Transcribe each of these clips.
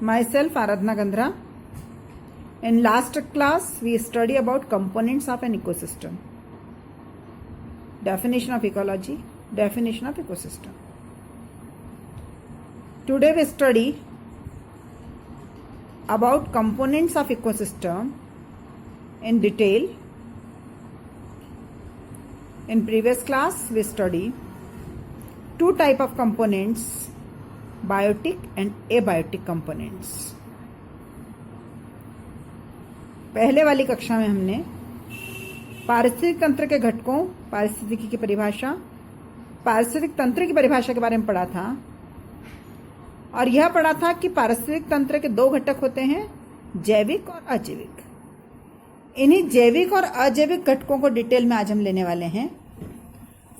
Myself Aradhna Gandhra. In last class we study about components of an ecosystem. Definition of ecology, definition of ecosystem. Today we study about components of ecosystem in detail. In previous class we study two type of components, biotic and abiotic components. पहले वाली कक्षा में हमने पारिस्थितिक तंत्र के घटकों, पारिस्थितिकी की परिभाषा, पारिस्थितिक तंत्र की परिभाषा के बारे में पढ़ा था और यह पढ़ा था कि पारिस्थितिक तंत्र के दो घटक होते हैं, जैविक और अजैविक। इन्हीं जैविक और अजैविक घटकों को डिटेल में आज हम लेने वाले हैं।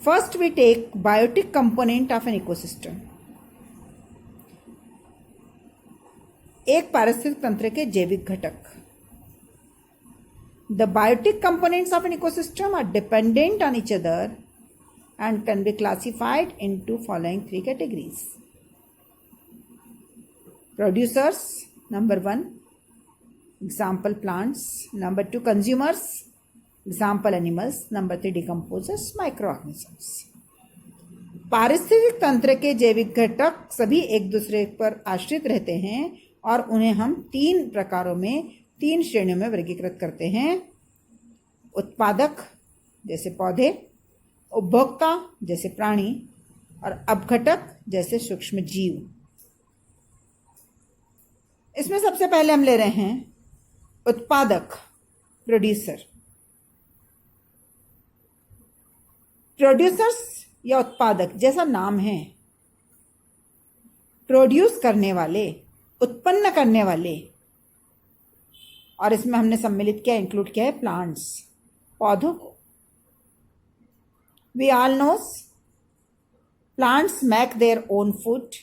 First we take biotic component of an ecosystem. एक पारिस्थितिक तंत्र के जैविक घटक। The biotic components of an ecosystem are dependent on each other and can be classified into following three categories. Producers, number 1, example plants, number 2 consumers, example animals, number 3 decomposers, microorganisms. पारिस्थितिक तंत्र के जैविक घटक सभी एक दूसरे पर आश्रित रहते हैं और उन्हें हम तीन प्रकारों में, तीन श्रेणियों में वर्गीकृत करते हैं। उत्पादक जैसे पौधे, उपभोक्ता जैसे प्राणी और अपघटक जैसे सूक्ष्म जीव। इसमें सबसे पहले हम ले रहे हैं उत्पादक, प्रोड्यूसर। प्रोड्यूसर्स या उत्पादक जैसा नाम है, प्रोड्यूस करने वाले, उत्पन्न करने वाले। और इसमें हमने सम्मिलित किया, इंक्लूड किया है प्लांट्स, पौधों को। We all knows plants make their own food,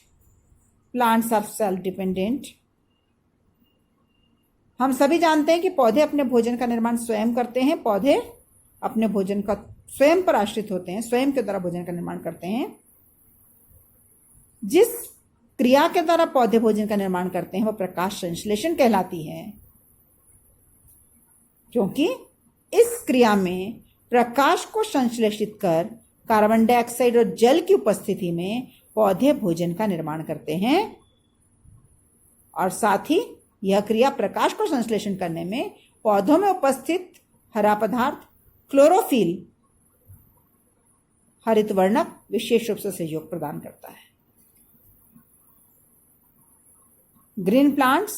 plants are self dependent. हम सभी जानते हैं कि पौधे अपने भोजन का निर्माण स्वयं करते हैं। पौधे अपने भोजन का स्वयं पर आश्रित होते हैं, स्वयं के द्वारा भोजन का निर्माण करते हैं। जिस क्रिया के द्वारा पौधे भोजन का निर्माण करते हैं वह प्रकाश संश्लेषण कहलाती है, क्योंकि इस क्रिया में प्रकाश को संश्लेषित कर कार्बन डाइऑक्साइड और जल की उपस्थिति में पौधे भोजन का निर्माण करते हैं। और साथ ही यह क्रिया प्रकाश को संश्लेषण करने में पौधों में उपस्थित हरा पदार्थ क्लोरोफिल, हरित वर्णक, विशेष रूप से सहयोग प्रदान करता है। Green plants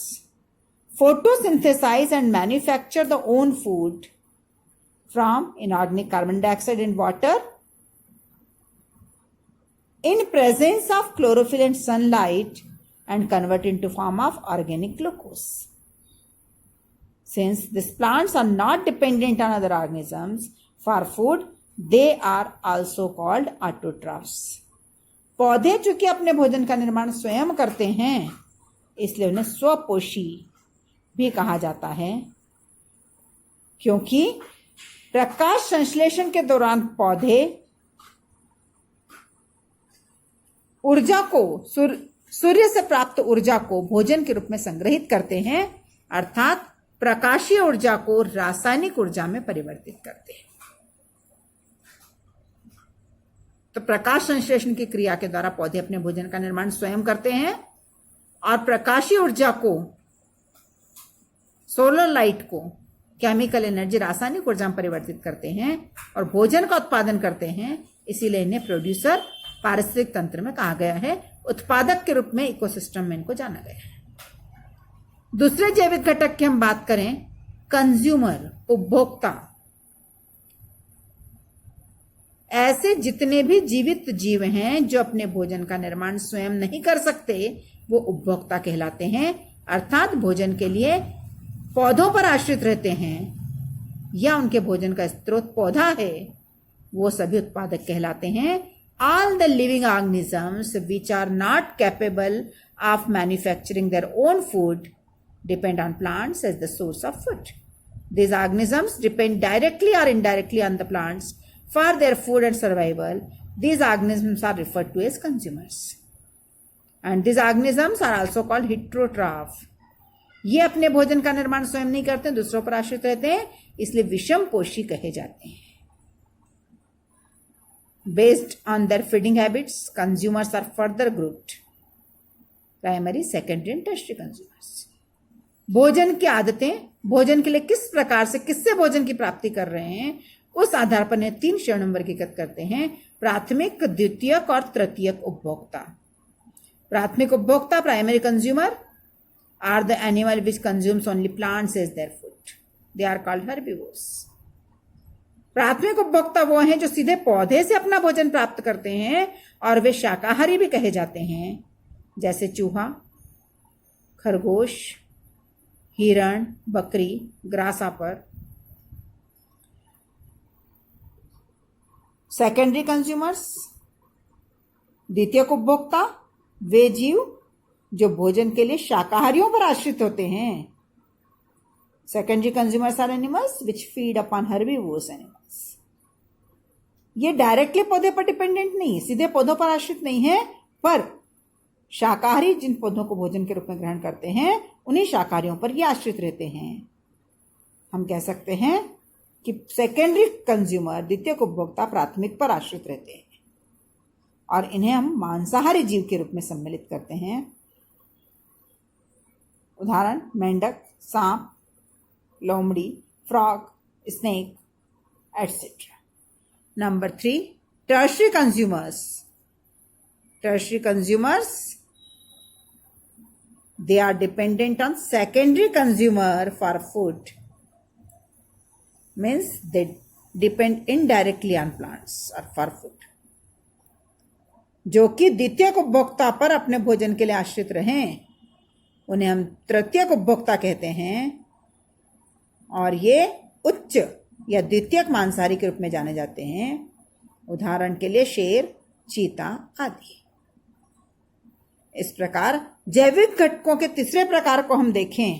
photosynthesize and manufacture the own food from inorganic carbon dioxide and water in presence of chlorophyll and sunlight and convert into form of organic glucose. Since these plants are not dependent on other organisms for food, they are also called autotrophs. पौधे चूंकि अपने भोजन का निर्माण स्वयं करते हैं, इसलिए उन्हें स्वपोषी भी कहा जाता है, क्योंकि प्रकाश संश्लेषण के दौरान पौधे ऊर्जा को, सूर्य से प्राप्त ऊर्जा को भोजन के रूप में संग्रहित करते हैं, अर्थात प्रकाशीय ऊर्जा को रासायनिक ऊर्जा में परिवर्तित करते हैं। तो प्रकाश संश्लेषण की क्रिया के द्वारा पौधे अपने भोजन का निर्माण स्वयं करते हैं और प्रकाशीय ऊर्जा को, सोलर लाइट को केमिकल एनर्जी, रासायनिक ऊर्जा में परिवर्तित करते हैं और भोजन का उत्पादन करते हैं। इसीलिए इन्हें प्रोड्यूसर पारिस्थितिक तंत्र में कहा गया है। उत्पादक के रूप में इकोसिस्टम में इनको जाना गया है। दूसरे जैविक घटक की हम बात करें, कंज्यूमर, उपभोक्ता। ऐसे जितने भी जीवित जीव हैं जो अपने भोजन का निर्माण स्वयं नहीं कर सकते, वो उपभोक्ता कहलाते हैं, अर्थात भोजन के लिए पौधों पर आश्रित रहते हैं या उनके भोजन का स्रोत पौधा है, वो सभी उत्पादक कहलाते हैं। All the living organisms which are not capable of manufacturing their own food depend on plants as the source of food. These organisms depend directly or indirectly on the plants for their food and survival. These organisms are referred to as consumers. And this organisms are also called heterotroph. ये अपने भोजन का निर्माण स्वयं नहीं करते, दूसरों पर आश्रित रहते हैं, इसलिए विषम पोषी कहे जाते हैं। Based on their feeding habits, consumers are further grouped primary, secondary and tertiary consumers. भोजन की आदतें, भोजन के लिए किस प्रकार से, किससे भोजन की प्राप्ति कर रहे हैं, उस आधार पर इन्हें 3 श्रेणियों में वर्गीकृत करते हैं: प्राथमिक, द्वितीयक और तृतीयक उपभोक्ता। प्राथमिक उपभोक्ता, primary consumer, are the animal which consumes only plants as their food. They are called herbivores. प्राथमिक उपभोक्ता वो हैं जो सीधे पौधे से अपना भोजन प्राप्त करते हैं और वे शाकाहारी भी कहे जाते हैं, जैसे चूहा, खरगोश, हिरण, बकरी, ग्रासहॉपर। सेकेंडरी कंज्यूमर्स, द्वितीयक उपभोक्ता, वे जीव जो भोजन के लिए शाकाहारियों पर आश्रित होते हैं। Secondary consumers are animals which feed upon herbivorous animals. ये डायरेक्टली पौधे पर डिपेंडेंट नहीं, सीधे पौधों पर आश्रित नहीं है, पर शाकाहारी जिन पौधों को भोजन के रूप में ग्रहण करते हैं उन्हीं शाकाहारियों पर ये आश्रित रहते हैं। हम कह सकते हैं कि सेकेंडरी कंज्यूमर, द्वितीयक उपभोक्ता, प्राथमिक पर आश्रित रहते हैं और इन्हें हम मांसाहारी जीव के रूप में सम्मिलित करते हैं। उदाहरण: मेंढक, सांप, लोमड़ी, frog, snake, etcetera. Number 3, tertiary consumers. Tertiary consumers, they are dependent on secondary consumer for food. Means they depend indirectly on plants or for food. जो कि द्वितीयक उपभोक्ता पर अपने भोजन के लिए आश्रित रहें, उन्हें हम तृतीयक उपभोक्ता कहते हैं और ये उच्च या द्वितीयक मांसाहारी के रूप में जाने जाते हैं। उदाहरण के लिए शेर, चीता आदि। इस प्रकार जैविक घटकों के तीसरे प्रकार को हम देखें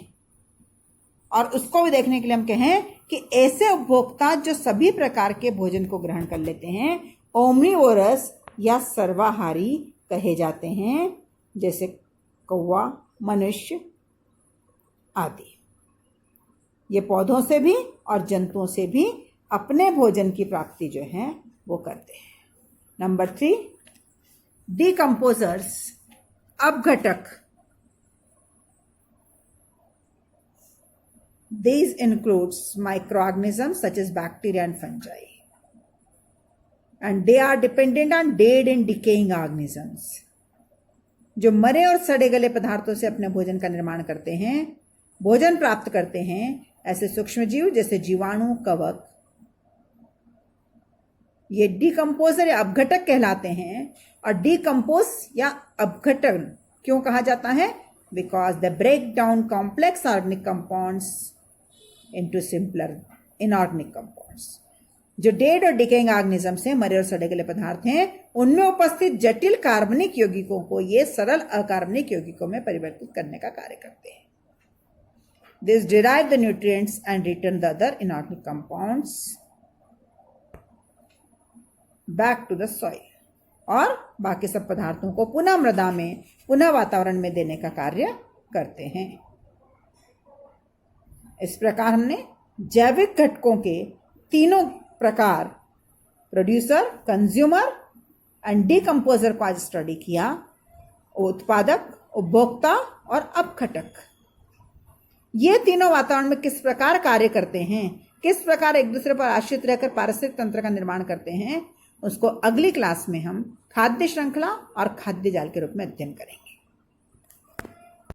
और उसको भी देखने के लिए हम कहें कि ऐसे उपभोक्ता जो सभी प्रकार के भोजन को ग्रहण कर लेते हैं ओमनिवोरस या सर्वाहारी कहे जाते हैं, जैसे कौवा, मनुष्य आदि। ये पौधों से भी और जंतुओं से भी अपने भोजन की प्राप्ति जो है वो करते हैं। नंबर 3, डिकम्पोजर्स, अपघटक। These includes microorganisms such as bacteria and fungi, and they are dependent on dead and decaying organisms. जो मरे और सड़े गले पदार्थों से अपने भोजन का निर्माण करते हैं, भोजन प्राप्त करते हैं, ऐसे सूक्ष्म जीव जैसे जीवाणु, कवक, ये डिकम्पोजर या अपघटक कहलाते हैं। और डिकम्पोज या अपघटन क्यों कहा जाता है? Because the break down complex organic compounds into simpler inorganic compounds. जो डेड और डिकेइंग ऑर्गेनिजम्स हैं, मरे और सड़े गले पदार्थ हैं, उनमें उपस्थित जटिल कार्बनिक यौगिकों को ये सरल अकार्बनिक यौगिकों में परिवर्तित करने का कार्य करते हैं। This derive the nutrients and return the other inorganic compounds back to the soil, और बाकी सब पदार्थों को पुनः मृदा में, पुनः वातावरण में देने का कार्य करते हैं। इस प्रकार हमने जैविक घटकों के तीनों प्रकार, प्रोड्यूसर, कंज्यूमर एंड डिकम्पोजर को आज स्टडी किया। उत्पादक, उपभोक्ता और अपघटक, ये तीनों वातावरण में किस प्रकार कार्य करते हैं, किस प्रकार एक दूसरे पर आश्रित रहकर पारिस्थितिक तंत्र का निर्माण करते हैं, उसको अगली क्लास में हम खाद्य श्रृंखला और खाद्य जाल के रूप में अध्ययन करेंगे।